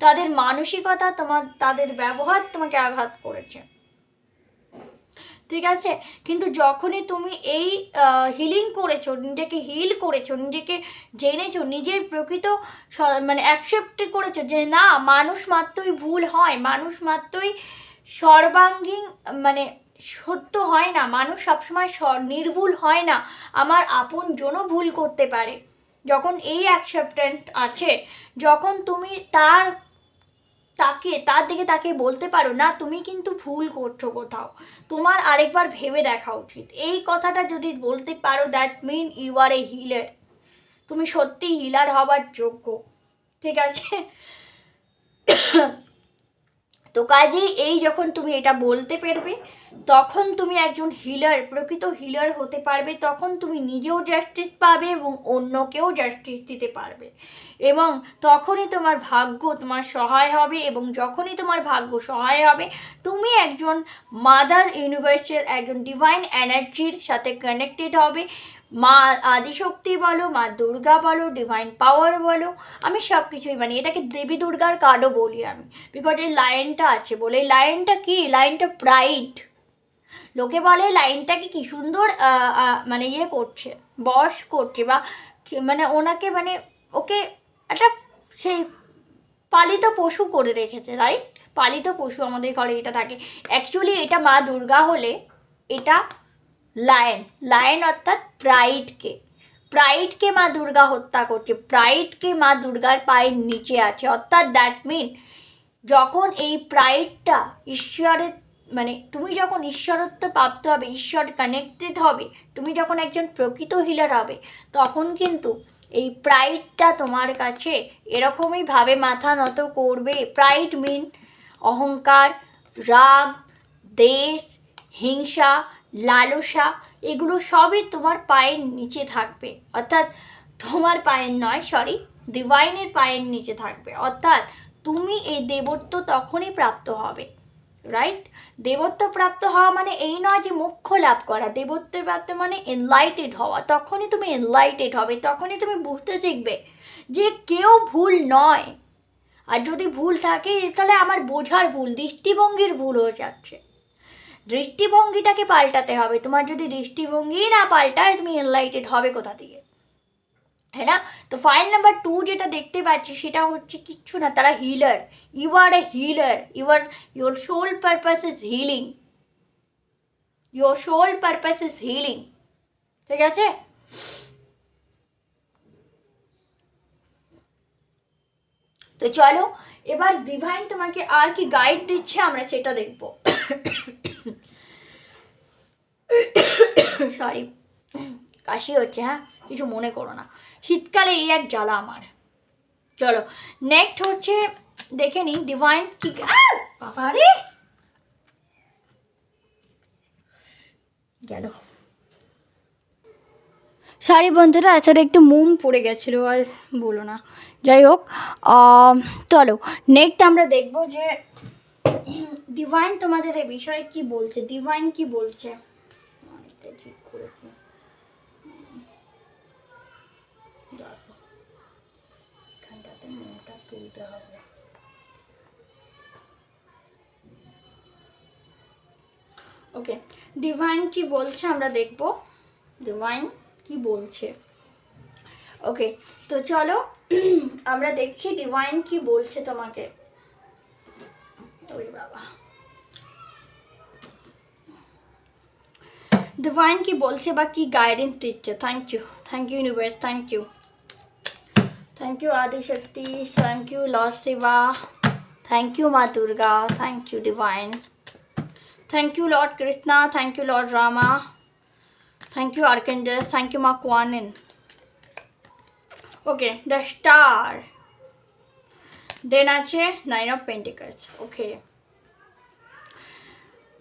তাদের মানসিকতা, তাদের ব্যবহার তোমাকে আঘাত করেছে, ঠিক আছে। কিন্তু যখনই তুমি এই হিলিং করেছো, নিজেকে হিল করেছো, নিজেকে জেনেছো, নিজের প্রকৃত মানে অ্যাকসেপ্ট করেছো যে না, মানুষ মাত্রই ভুল হয়, মানুষ মাত্রই সর্বাঙ্গীন মানে সত্য হয় না, মানুষ সবসময় নির্ভুল হয় না, আমার আপনজনও ভুল করতে পারে। যখন এই অ্যাকসেপ্টেন্স আছে, যখন তুমি তার দিকে তাকে বলতে পারো না তুমি কিন্তু ভুল করছো কোথাও, তোমার আরেকবার ভেবে দেখা উচিত, এই কথাটা যদি বলতে পারো, that mean you are a healer. তুমি সত্যি হিলার হবার যোগ্য, ঠিক আছে। তো কাজেই এই যখন তুমি এটা বলতে পারবে, তখন তুমি একজন হিলার, প্রকৃত হিলার হতে পারবে। তখন তুমি নিজেও জাস্টিস পাবে এবং অন্যকেও জাস্টিস দিতে পারবে, এবং তখনই তোমার ভাগ্য তোমার সহায় হবে। এবং যখনই তোমার ভাগ্য সহায় হবে, তুমি একজন মাদার ইউনিভার্সের একজন ডিভাইন এনার্জির সাথে কানেক্টেড হবে। মা আদিশক্তি বলো, মা দুর্গা বলো, ডিভাইন পাওয়ার বলো, আমি সব কিছুই মানি। এটাকে দেবী দুর্গার কার্ডও বলি আমি, বিকজ এই লাইনটা আছে বলে। এই লাইনটা কি? লাইনটা প্রাইড। লোকে বলে লাইনটাকে কি সুন্দর মানে ইয়ে করছে, বশ করছে, বা মানে ওনাকে মানে ওকে একটা সেই পালিত পশু করে রেখেছে, রাইট? পালিত পশু আমাদের ঘরে এটা থাকে। অ্যাকচুয়ালি এটা মা দুর্গা হলে এটা লায়ন অর্থাৎ প্রাইডকে মা দুর্গা হত্যা করছে, প্রাইডকে মা দুর্গার পায়ের নিচে আছে। অর্থাৎ দ্যাট মিন যখন এই প্রাইডটা ঈশ্বরের মানে তুমি যখন ঈশ্বরত্ব প্রাপ্ত হবে, ঈশ্বর কানেক্টেড হবে, তুমি যখন একজন প্রকৃত হিলার হবে, তখন কিন্তু এই প্রাইডটা তোমার কাছে এরকমই ভাবে মাথা নত করবে। প্রাইড মিন অহংকার, রাগ, দেশ, হিংসা, লালসা, এগুলো সবই তোমার পায়ের নিচে থাকবে। অর্থাৎ তোমার পায়ের নয়, সরি, ডিভাইনের পায়ের নিচে থাকবে। অর্থাৎ তুমি এই দেবত্ব তখনই প্রাপ্ত হবে, রাইট? দেবত্ব প্রাপ্ত হওয়া মানে এই নয় যে মোক্ষ লাভ করা। দেবত্ব প্রাপ্ত মানে এনলাইটেড হওয়া। তখনই তুমি এনলাইটেড হবে, তখনই তুমি বুঝতে শিখবে যে কেউ ভুল নয়। আর যদি ভুল থাকে তাহলে আমার বোঝার ভুল, দৃষ্টিভঙ্গির ভুল হয়ে যাচ্ছে। দৃষ্টিভঙ্গিটাকে পাল্টাতে হবে। তোমার যদি দৃষ্টিভঙ্গি না পাল্টায়, তুমি এনলাইটেড হবে কোথা থেকে, হ্যাঁ না? তো ফাইল নাম্বার 2 যেটা দেখতে পাচ্ছি সেটা হচ্ছে কিচ্ছু না, তারা healer. You are a healer, your soul purpose is healing, your soul purpose is healing, ঠিক আছে? তো চলো এবার ডিভাইন তোমাকে আর কি গাইড দিচ্ছে আমরা সেটা দেখবো। সরি, কাশি হচ্ছে, হ্যাঁ, কিছু মনে করো না, শীতকালে এই এক জ্বালা আমার। চলো নেক্সট হচ্ছে দেখে নিই ডিভাইন কি। বাবা রে গেল, সরি বন্ধুরা, আসলে একটু মোম পড়ে গেছিলো, আর বলো না। যাই হোক, চলো নেক্সট আমরা দেখবো যে ডিভাইন তোমাদের এই বিষয়ে কি বলছে। ডিভাইন কি বলছে, ঠিক করেছি, এখানটাতে মোমটা তুলতে হবে। ওকে, ডিভাইন কি বলছে আমরা দেখবো, ডিভাইন কি বলছে। ওকে, তো চলো আমরা দেখছি ডিভাইন কি বলছে তোমাকে। ওরে বাবা, ডিভাইন কি বলছে বা কি গাইডেন্স দিচ্ছে। Thank you universe, thank you Adishakti, thank you lord Shiva, thank you মা Durga, thank you divine, thank you lord Krishna, thank you lord Rama, thank you archangel, thank you মা কোয়ানিন। ওকে, দ্য স্টার, দেন আছে 9 of Pentacles। ওকে,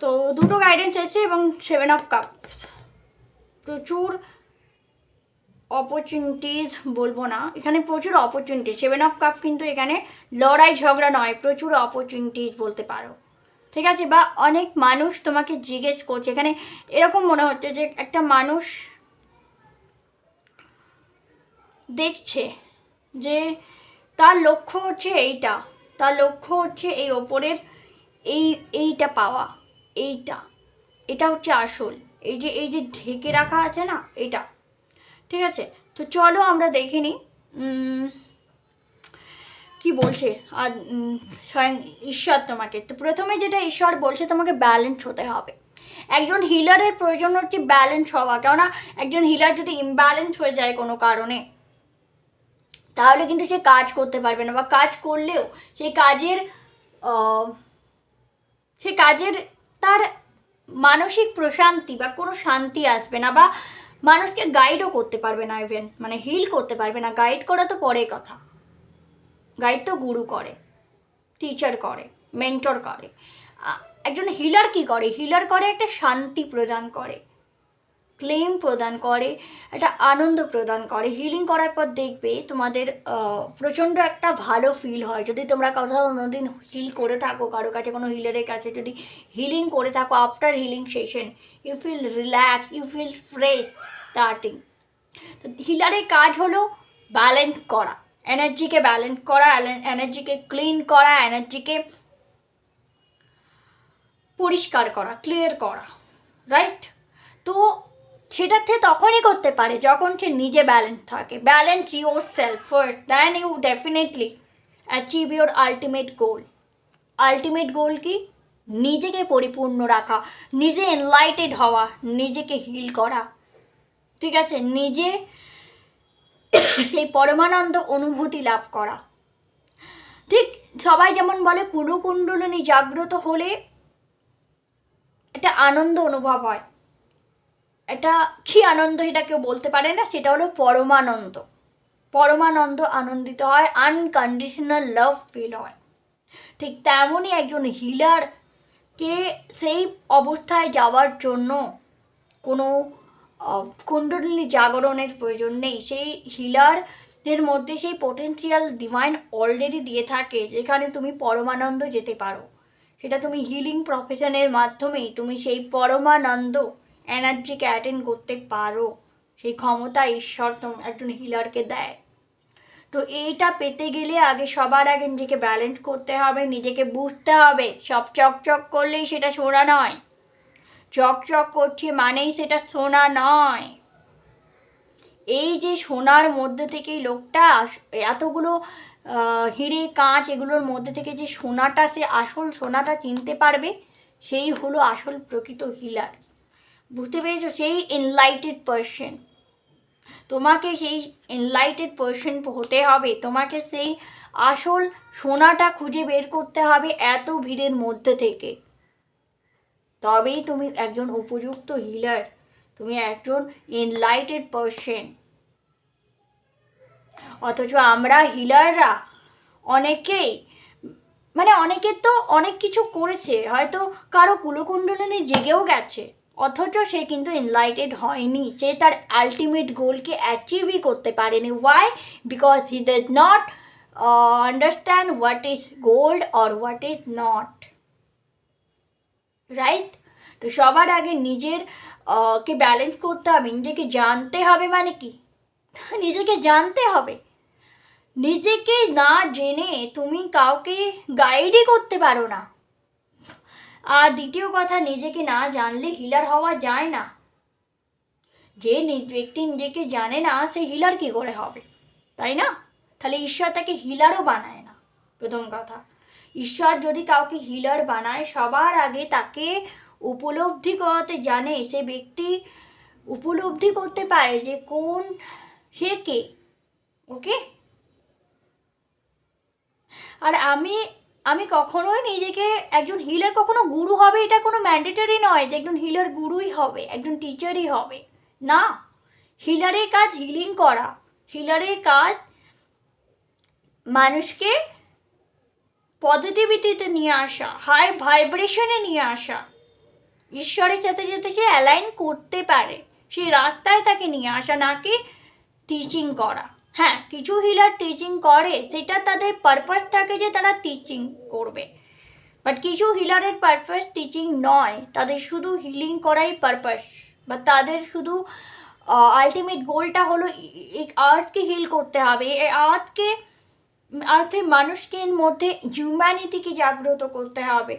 তো দুটো guidance এসেছে এবং 7 of cup, প্রচুর opportunities বলবো না, এখানে প্রচুর অপরচুনিটি। 7 অফ কাপ কিন্তু এখানে লড়াই ঝগড়া নয়, প্রচুর অপরচুনিটিস বলতে পারো, ঠিক আছে? বা অনেক মানুষ তোমাকে জিজ্ঞেস করছে, এখানে এরকম মনে হচ্ছে যে একটা মানুষ দেখছে যে তার লক্ষ্য হচ্ছে এইটা, তার লক্ষ্য হচ্ছে এই ওপরের এইটা পাওয়া, এটা হচ্ছে আসল, এই যে ঢেকে রাখা আছে না এটা, ঠিক আছে? তো চলো আমরা দেখে নিই কি বলছে আর স্বয়ং ঈশ্বর তোমাকে। তো প্রথমে যেটা ঈশ্বর বলছে, তোমাকে ব্যালেন্স হতে হবে। একজন হিলারের প্রয়োজন হচ্ছে ব্যালেন্স হওয়া, কেননা একজন হিলার যদি ইমব্যালেন্স হয়ে যায় কোনো কারণে, তাহলে কিন্তু সে কাজ করতে পারবে না, বা কাজ করলেও সেই কাজের তার মানসিক প্রশান্তি বা কোনো শান্তি আসবে না, বা মানুষকে গাইডও করতে পারবে না, ইভেন মানে হিল করতে পারবে না। গাইড করা তো পরের কথা, গাইড তো গুরু করে, টিচার করে, মেন্টর করে। একজন হিলার কি করে? হিলার করে একটা শান্তি প্রদান করে, ক্লেম প্রদান করে, একটা আনন্দ প্রদান করে। হিলিং করার পর দেখবে তোমাদের প্রচণ্ড একটা ভালো ফিল হয়। যদি তোমরা কোথাও কোনোদিন হিল করে থাকো, কারো কাছে কোনো হিলারের কাছে যদি হিলিং করে থাকো, after healing session you feel relax, you feel fresh starting. তো হিলারের কাজ হলো ব্যালেন্স করা, এনার্জিকে ব্যালেন্স করা, এনার্জিকে ক্লিন করা, এনার্জিকে পরিষ্কার করা, ক্লিয়ার করা, রাইট? তো সেটাতে তখনই করতে পারে যখন সে নিজে ব্যালেন্স থাকে। Balance yourself first, then you definitely achieve your ultimate goal. Ultimate goal কি? নিজেকে পরিপূর্ণ রাখা, নিজে এনলাইটেড হওয়া, নিজেকে হিল করা, ঠিক আছে? নিজে সেই পরমানন্দ অনুভূতি লাভ করা। ঠিক সবাই যেমন বলে কুলকুণ্ডলিনী জাগ্রত হলে একটা আনন্দ অনুভব হয়, এটা কি আনন্দ এটা কেউ বলতে পারে না, সেটা হলো পরমানন্দ। পরমানন্দ আনন্দিত হয়, আনকন্ডিশনাল লাভ ফিল হয়। ঠিক তেমনই একজন হিলারকে সেই অবস্থায় যাওয়ার জন্য কোনো কুণ্ডলিনী জাগরণের প্রয়োজন নেই। সেই হিলারের মধ্যে সেই পোটেন্সিয়াল ডিভাইন অলরেডি দিয়ে থাকে, যেখানে তুমি পরমানন্দ যেতে পারো। সেটা তুমি হিলিং প্রফেশনের মাধ্যমেই তুমি সেই পরমানন্দ এনার্জিকে অ্যাটেন্ড করতে পারো। সেই ক্ষমতা ঈশ্বর একজন হিলারকে দেয়। তো এইটা পেতে গেলে সবার আগে নিজেকে ব্যালেন্স করতে হবে, নিজেকে বুঝতে হবে। সব চকচক করলেই সেটা সোনা নয়, চকচক করছে মানেই সেটা সোনা নয়। এই যে সোনার মধ্যে থেকেই লোকটা এতগুলো হিরে কাঁচ এগুলোর মধ্যে থেকে যে সোনাটা, সে আসল সোনাটা চিনতে পারবে, সেই হলো আসল প্রকৃত হিলার। বুঝতে পেরেছো? সেই এনলাইটেড পার্সন। তোমাকে সেই এনলাইটেড পার্সন হতে হবে, তোমাকে সেই আসল সোনাটা খুঁজে বের করতে হবে এত ভিড়ের মধ্যে থেকে, তবেই তুমি একজন উপযুক্ত হিলার, তুমি একজন এনলাইটেড পার্সন। অথচ আমরা হিলাররা অনেকেই অনেকের তো অনেক কিছু করেছে, হয়তো কারো কুলকুণ্ডলিনী জেগেও গেছে, অথচ সে কিন্তু এনলাইটেড হয়নি, সে তার আলটিমেট গোলকে অ্যাচিভই করতে পারেনি। Why? Because he does not understand what is goal or what is not, right? তো সবার আগে নিজের কে ব্যালেন্স করতে হবে, নিজেকে জানতে হবে। মানে কি? নিজেকে জানতে হবে। নিজেকে না জেনে তুমি কাউকে গাইডই করতে পারো না। আর দ্বিতীয় কথা, নিজেকে না জানলে হিলার হওয়া যায় না। যে ব্যক্তি নিজেকে জানে না, সে হিলার কি করে হবে, তাই না? তাহলে ঈশ্বর তাকে হিলারও বানায় না। প্রথম কথা, ঈশ্বর যদি কাউকে হিলার বানায়, সবার আগে তাকে উপলব্ধি করাতে জানে, সে ব্যক্তি উপলব্ধি করতে পারে যে সে কে। ওকে? আর আমি কখনোই নিজেকে একজন হিলার, কখনো গুরু হবে এটা কোনো ম্যান্ডেটরি নয় যে একজন হিলার গুরুই হবে, একজন টিচারই হবে না। হিলারের কাজ হিলিং করা, হিলারের কাজ মানুষকে পজিটিভিটিতে নিয়ে আসা, হাই ভাইব্রেশনে নিয়ে আসা, ঈশ্বরের সাথে সাথে সে অ্যালাইন করতে পারে, সেই রাস্তায় তাকে নিয়ে আসা, নাকি টিচিং করা। হ্যাঁ, কিছু হিলার টিচিং করে, সেটা তাদের পারপাস থাকে যে তারা টিচিং করবে, বাট কিছু হিলারের পারপাস টিচিং নয়, তাদের শুধু হিলিং করাই পারপাস, বা তাদের শুধু আলটিমেট গোলটা হলো এই আর্থকে হিল করতে হবে, এই আর্থের মানুষকে মধ্যে হিউম্যানিটিকে জাগ্রত করতে হবে,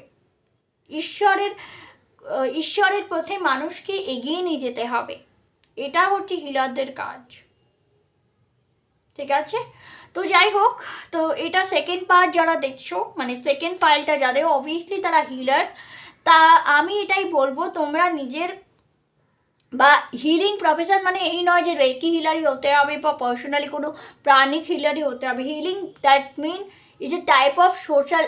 ঈশ্বরের পথে মানুষকে এগিয়ে নিয়ে যেতে হবে। এটা হচ্ছে হিলারদের কাজ, ঠিক আছে? তো যাই হোক, তো এটা সেকেন্ড পার্ট যারা দেখছো, মানে সেকেন্ড ফাইলটা যাদের, অবভিয়াসলি তারা হিলার। তা আমি এটাই বলবো, তোমরা নিজের বা হিলিং প্রফেশন মানে এই নয় যে রেকি হিলারই হতে হবে বা পার্সোনালি কোনো প্রাণিক হিলারই হতে হবে। Healing that mean is a type of social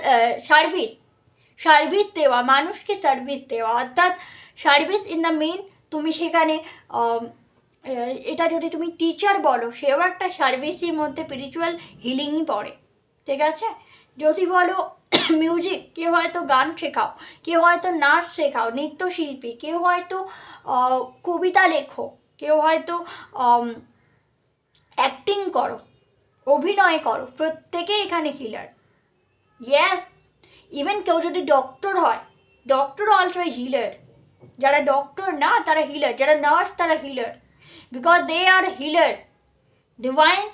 service দেওয়া, মানুষকে সার্ভিস দেওয়া, অর্থাৎ সার্ভিস ইন দ্য মেন। তুমি সেখানে এটা যদি তুমি টিচার বলো, সেও একটা সার্ভিসের মধ্যে স্পিরিচুয়াল হিলিংই পড়ে, ঠিক আছে? যদি বলো মিউজিক, কেউ হয়তো গান শেখাও, কেউ হয়তো নাচ শেখাও, নৃত্যশিল্পী, কেউ হয়তো কবিতা লেখো, কেউ হয়তো অ্যাক্টিং করো, অভিনয় করো, প্রত্যেকে এখানে হিলার। ইয়েস, ইভেন কেউ যদি ডক্টর হয়, ডক্টর অলসো হিলার। যারা ডক্টর না তারা হিলার, যারা নার্স তারা healer, because they are healer. Divine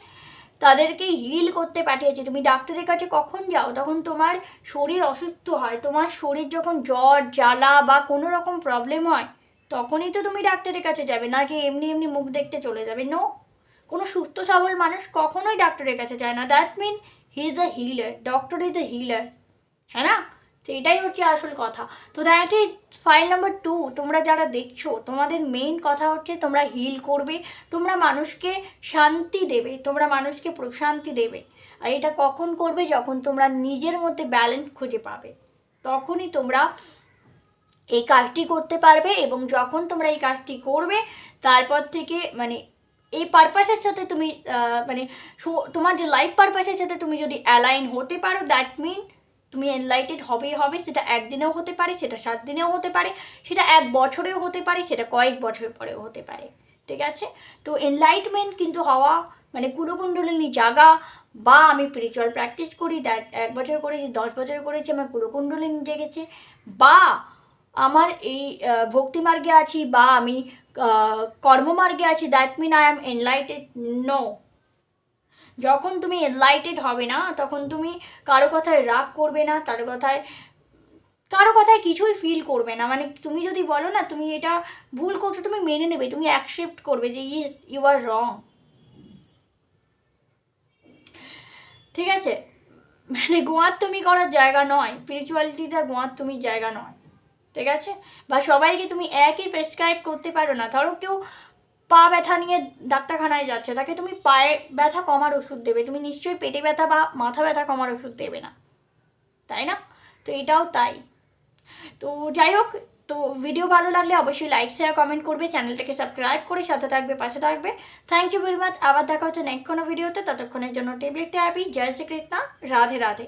তাদেরকে হিল করতে পাঠিয়েছে। তুমি ডাক্তারের কাছে কখন যাও? তখন তোমার শরীর অসুস্থ হয়, তোমার শরীর যখন জ্বর জ্বালা বা কোনো রকম প্রবলেম হয়, তখনই তো তুমি ডাক্তারের কাছে যাবে, নাকি এমনি এমনি মুখ দেখতে চলে যাবে। নো, কোনো সুস্থ সবল মানুষ কখনোই ডাক্তারের কাছে যায় না। That mean he is a healer, doctor is a healer, হ্যাঁ না? তো এটাই হচ্ছে আসল কথা। তো দ্যাট ইজ ফাইল নাম্বার 2। তোমরা যারা দেখছো, তোমাদের মেইন কথা হচ্ছে তোমরা হিল করবে, তোমরা মানুষকে শান্তি দেবে, তোমরা মানুষকে প্রশান্তি দেবে। আর এটা কখন করবে? যখন তোমরা নিজের মধ্যে ব্যালেন্স খুঁজে পাবে, তখনই তোমরা এই কাজটি করতে পারবে। এবং যখন তোমরা এই কাজটি করবে, তারপর থেকে মানে এই পারপাসের সাথে তুমি মানে তোমার যে লাইফ পারপাসের সাথে তুমি যদি অ্যালাইন হতে পারো, দ্যাট মিন তুমি এনলাইটেড হবেই হবে। সেটা একদিনেও হতে পারে, সেটা 7 দিনেও হতে পারে, সেটা 1 বছরেও হতে পারে, সেটা কয়েক বছর পরেও হতে পারে, ঠিক আছে? তো এনলাইটমেন্ট কিন্তু হওয়া মানে কুলকুণ্ডলিনী জাগা, বা আমি স্পিরিচুয়াল প্র্যাকটিস করি, দ্যাট 1 বছর করেছি, 10 বছর করেছি, আমার কুলকুণ্ডলিনী জেগেছে, বা আমার এই ভক্তিমার্গে আছি, বা আমি কর্মমার্গে আছি, that mean I am enlightened. No, যখন তুমি এনলাইটেড হবে না, তখন তুমি কারো কথায় রাগ করবে না, কারো কথায় কিছুই ফিল করবে না। মানে তুমি যদি বলো না তুমি এটা ভুল করছো, তুমি মেনে নেবে, তুমি অ্যাকসেপ্ট করবে যে ইউ আর রং, ঠিক আছে? মানে গোয়ার তুমি করার জায়গা নয়, স্পিরিচুয়ালিটিটা গোয়ার তুমি জায়গা নয়, ঠিক আছে? বা সবাইকে তুমি একই প্রেসক্রাইব করতে পারো না। ধরো কেউ পা ব্যথা নিয়ে ডাক্তারখানায় যাচ্ছে, তাকে তুমি পায়ে ব্যথা কমার ওষুধ দেবে, তুমি নিশ্চয়ই পেটে ব্যথা বা মাথা ব্যথা কমার ওষুধ দেবে না, তাই না? তো এটাও তাই। তো যাই হোক, তো ভিডিও ভালো লাগলে অবশ্যই লাইক শেয়ার কমেন্ট করবে, চ্যানেলটাকে সাবস্ক্রাইব করে সাথে থাকবে, পাশে থাকবে। Thank you very much. আবার দেখা হচ্ছে নেক্সট কোনো ভিডিওতে, ততক্ষণের জন্য টেবলেট থেরাপি। জয় শ্রীকৃষ্ণ, রাধে রাধে।